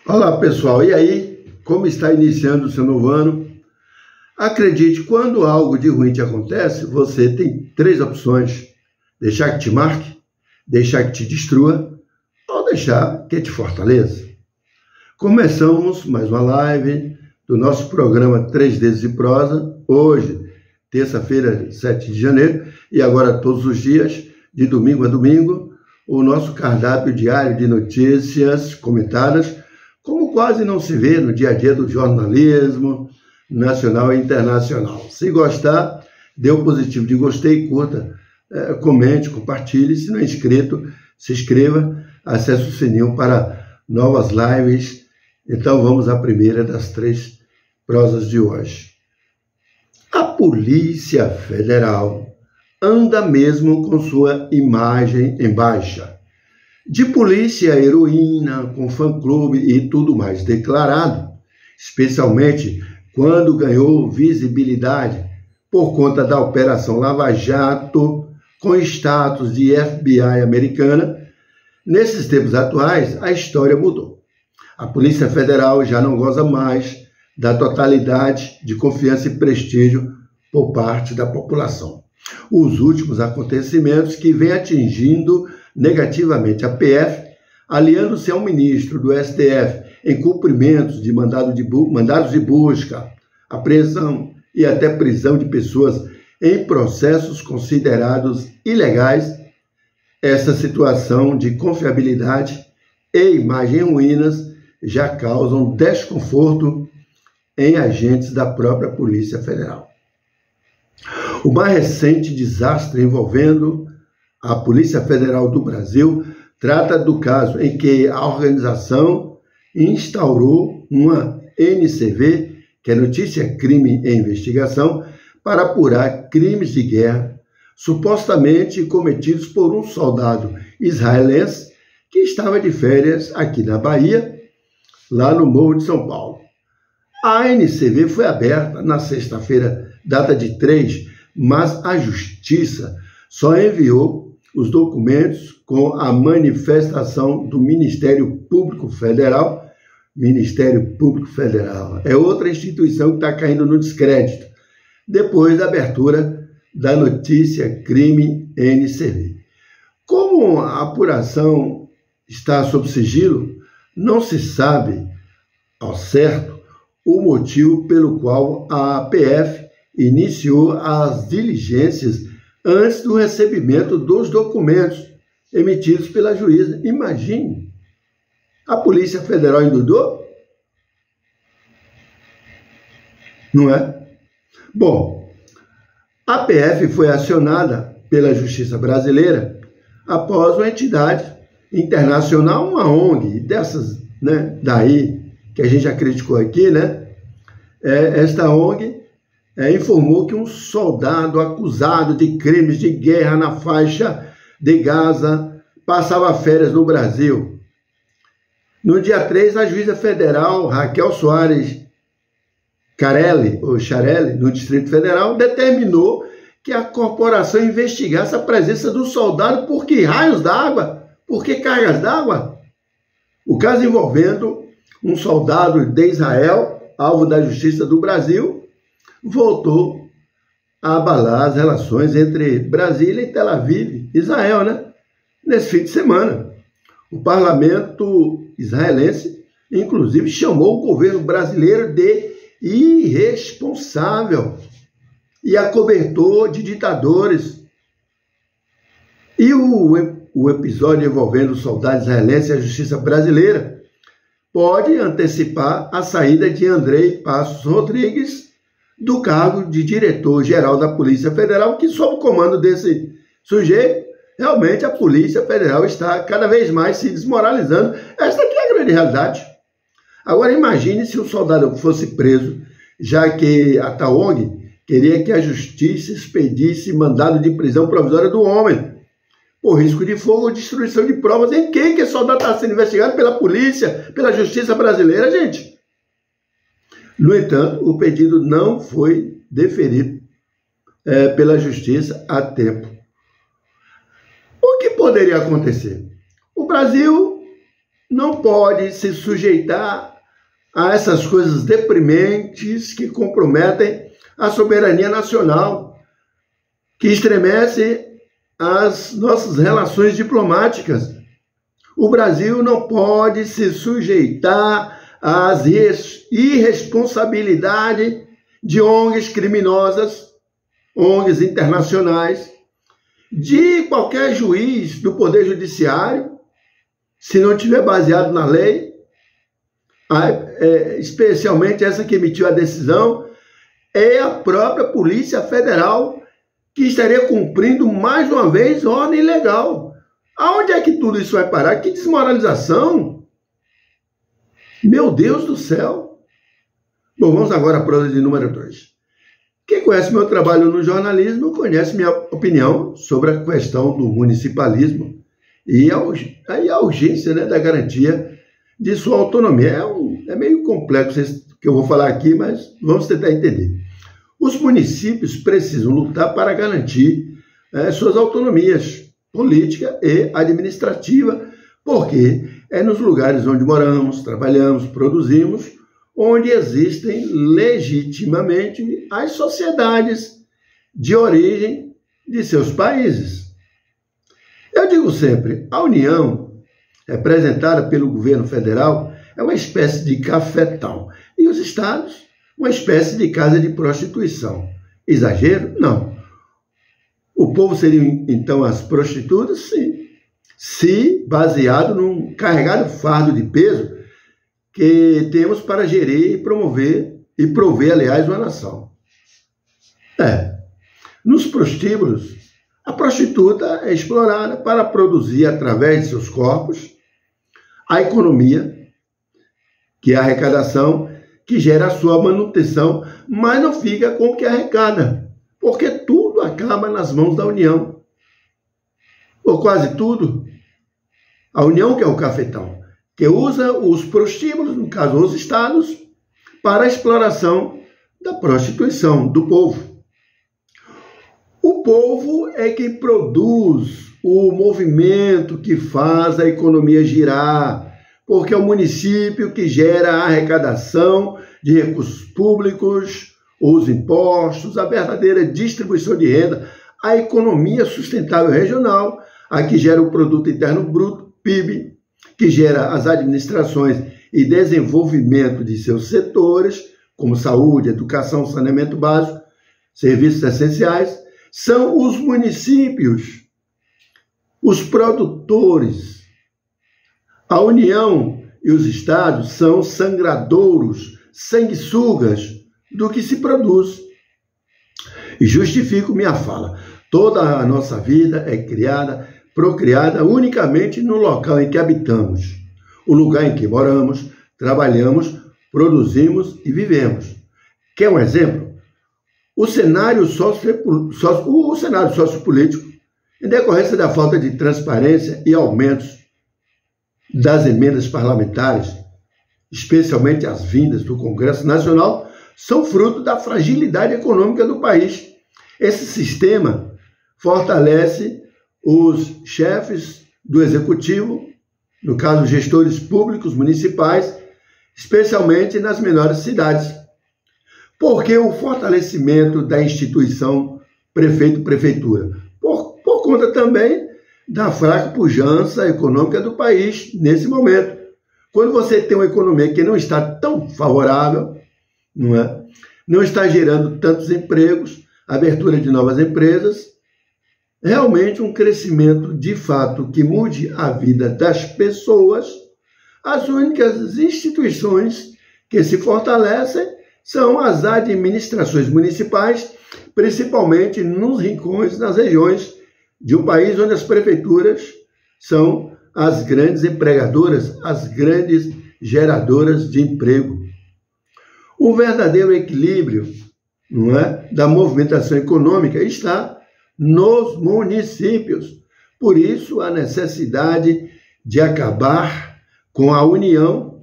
Olá pessoal, e aí? Como está iniciando o seu novo ano? Acredite, quando algo de ruim te acontece, você tem três opções: deixar que te marque, deixar que te destrua ou deixar que te fortaleça. Começamos mais uma live do nosso programa 3 Dedos de Prosa, hoje, terça-feira, 7 de janeiro, e agora todos os dias, de domingo a domingo, o nosso cardápio diário de notícias comentadas, como quase não se vê no dia a dia do jornalismo nacional e internacional. Se gostar, dê um positivo de gostei, curta, comente, compartilhe. Se não é inscrito, se inscreva, acesse o sininho para novas lives. Então vamos à primeira das três prosas de hoje. A Polícia Federal anda mesmo com sua imagem em baixa. De polícia heroína, com fã-clube e tudo mais declarado, especialmente quando ganhou visibilidade por conta da Operação Lava Jato, com status de FBI americana, nesses tempos atuais a história mudou. A Polícia Federal já não goza mais da totalidade de confiança e prestígio por parte da população. Os últimos acontecimentos que vêm atingindo negativamente a PF, aliando-se ao ministro do STF em cumprimentos de mandados de busca, apreensão e até prisão de pessoas em processos considerados ilegais, essa situação de confiabilidade e imagem ruínas já causam desconforto em agentes da própria Polícia Federal. O mais recente desastre envolvendo a Polícia Federal do Brasil trata do caso em que a organização instaurou uma NCV, que é Notícia, Crime e Investigação, para apurar crimes de guerra supostamente cometidos por um soldado israelense que estava de férias aqui na Bahia, lá no Morro de São Paulo. A NCV foi aberta na sexta-feira, data de 3, mas a Justiça só enviou os documentos com a manifestação do Ministério Público Federal. Ministério Público Federal é outra instituição que está caindo no descrédito, depois da abertura da Notícia Crime NCV. Como a apuração está sob sigilo, não se sabe ao certo o motivo pelo qual a PF iniciou as diligências antes do recebimento dos documentos emitidos pela juíza. Imagine, a Polícia Federal endoidou? Não é? Bom, a PF foi acionada pela Justiça Brasileira após uma entidade internacional, uma ONG, dessas, né, daí, que a gente já criticou aqui, né? Esta ONG informou que um soldado acusado de crimes de guerra na faixa de Gaza passava férias no Brasil. No dia 3, a juíza federal Raquel Soares Carelli, no Distrito Federal, determinou que a corporação investigasse a presença do soldado. Por que raios d'água? Por que cargas d'água? O caso envolvendo um soldado de Israel, alvo da Justiça do Brasil, voltou a abalar as relações entre Brasília e Tel Aviv, Israel, né? Nesse fim de semana. O parlamento israelense, inclusive, chamou o governo brasileiro de irresponsável e acobertou de ditadores. E o episódio envolvendo o soldado israelense e a justiça brasileira pode antecipar a saída de Andrei Passos Rodrigues do cargo de diretor-geral da Polícia Federal, que sob o comando desse sujeito, realmente a Polícia Federal está cada vez mais se desmoralizando. Essa aqui é a grande realidade. Agora imagine se o soldado fosse preso, já que a tal ONG queria que a Justiça expedisse mandado de prisão provisória do homem, por risco de fogo ou destruição de provas. Em quem que esse soldado está sendo investigado? Pela polícia, pela Justiça brasileira, gente. No entanto, o pedido não foi deferido pela Justiça a tempo. O que poderia acontecer? O Brasil não pode se sujeitar a essas coisas deprimentes que comprometem a soberania nacional, que estremece as nossas relações diplomáticas. O Brasil não pode se sujeitar às irresponsabilidades de ONGs criminosas, ONGs internacionais, de qualquer juiz do Poder Judiciário, se não estiver baseado na lei, especialmente essa que emitiu a decisão, é a própria Polícia Federal que estaria cumprindo mais uma vez ordem legal. Aonde é que tudo isso vai parar? Que desmoralização! Meu Deus do céu! Bom, vamos agora à prosa de número 2. Quem conhece meu trabalho no jornalismo conhece minha opinião sobre a questão do municipalismo e a urgência, né, da garantia de sua autonomia. É meio complexo isso que eu vou falar aqui, mas vamos tentar entender. Os municípios precisam lutar para garantir suas autonomias política e administrativa, porque é nos lugares onde moramos, trabalhamos, produzimos, onde existem legitimamente as sociedades de origem de seus países. Eu digo sempre, a União, representada pelo governo federal, é uma espécie de cafetão, e os estados, uma espécie de casa de prostituição. Exagero? Não. O povo seria, então, as prostitutas? Sim. Se baseado num carregado fardo de peso que temos para gerir e promover e prover, aliás, uma nação. Nos prostíbulos, a prostituta é explorada para produzir, através de seus corpos, a economia, que é a arrecadação, que gera a sua manutenção, mas não fica com o que arrecada, porque tudo acaba nas mãos da União. Ou quase tudo. A União, que é o cafetão, que usa os prostíbulos, no caso os estados, para a exploração da prostituição do povo. O povo é quem produz o movimento que faz a economia girar, porque é o município que gera a arrecadação de recursos públicos, os impostos, a verdadeira distribuição de renda, a economia sustentável regional, a que gera o Produto Interno Bruto, PIB, que gera as administrações e desenvolvimento de seus setores, como saúde, educação, saneamento básico, serviços essenciais, são os municípios, os produtores. A União e os estados são sangradouros, sanguessugas do que se produz. E justifico minha fala. Toda a nossa vida é criada, procriada unicamente no local em que habitamos, o lugar em que moramos, trabalhamos, produzimos e vivemos. Quer um exemplo? O cenário sociopolítico, em decorrência da falta de transparência e aumentos das emendas parlamentares, especialmente as vindas do Congresso Nacional, são fruto da fragilidade econômica do país. Esse sistema fortalece os chefes do executivo, no caso, gestores públicos municipais, especialmente nas menores cidades. Porque o fortalecimento da instituição prefeito-prefeitura? Por conta também da fraca pujança econômica do país nesse momento. Quando você tem uma economia que não está tão favorável, não está gerando tantos empregos, abertura de novas empresas, realmente um crescimento de fato que mude a vida das pessoas, as únicas instituições que se fortalecem são as administrações municipais, principalmente nos rincões, nas regiões de um país onde as prefeituras são as grandes empregadoras, as grandes geradoras de emprego. O verdadeiro equilíbrio, da movimentação econômica está nos municípios. Por isso, a necessidade de acabar com a União,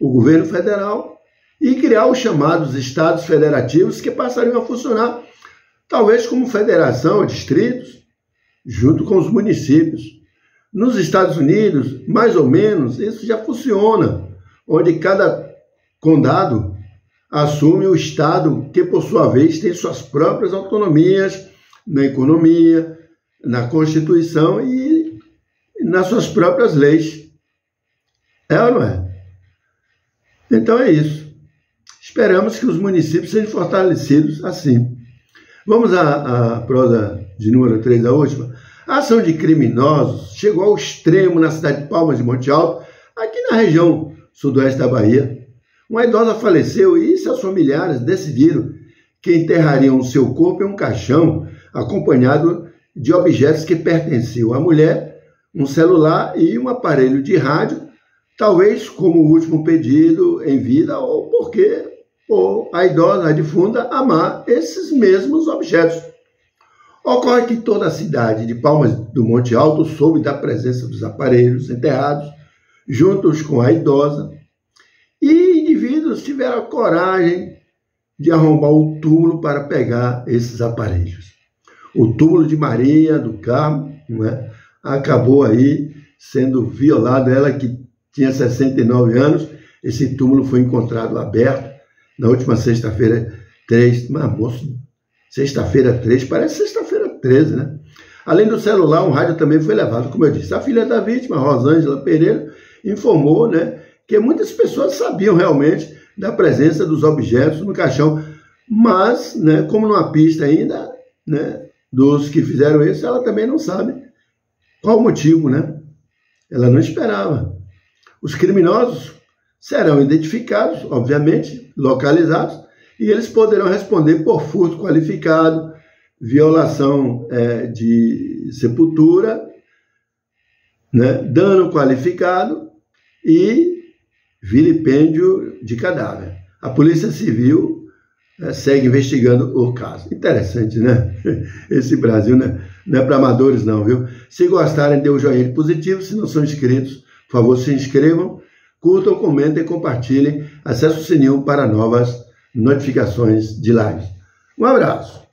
o governo federal, e criar os chamados estados federativos, que passariam a funcionar talvez como federação, distritos, junto com os municípios. Nos Estados Unidos, mais ou menos, isso já funciona, onde cada condado assume o estado que, por sua vez, tem suas próprias autonomias na economia, na Constituição e nas suas próprias leis. É ou não é? Então é isso. Esperamos que os municípios sejam fortalecidos assim. Vamos à prosa de número 3, a última. A ação de criminosos chegou ao extremo na cidade de Palmas de Monte Alto, aqui na região sudoeste da Bahia. Uma idosa faleceu e seus familiares decidiram que enterrariam o seu corpo em um caixão, acompanhado de objetos que pertenciam à mulher, um celular e um aparelho de rádio, talvez como último pedido em vida ou porque a idosa, a defunta, amar esses mesmos objetos. Ocorre que toda a cidade de Palmas do Monte Alto soube da presença dos aparelhos enterrados juntos com a idosa e indivíduos tiveram a coragem de arrombar o túmulo para pegar esses aparelhos. O túmulo de Maria do Carmo, não é, acabou aí sendo violado, ela que tinha 69 anos, esse túmulo foi encontrado aberto na última sexta-feira 3, mas moço, sexta-feira 3, parece sexta-feira 13, né? Além do celular, um rádio também foi levado, como eu disse. A filha da vítima, Rosângela Pereira, informou, né, que muitas pessoas sabiam realmente da presença dos objetos no caixão, mas, né, como não há pista ainda, né, dos que fizeram isso, ela também não sabe qual o motivo, né? Ela não esperava. Os criminosos serão identificados, obviamente, localizados, e eles poderão responder por furto qualificado, violação de sepultura, né, dano qualificado e vilipêndio de cadáver. A Polícia Civil segue investigando o caso. Interessante, né? Esse Brasil, né, não é para amadores não, viu? Se gostarem, dê um joinha positivo. Se não são inscritos, por favor, se inscrevam, curtam, comentem, compartilhem. Acesse o sininho para novas notificações de lives. Um abraço.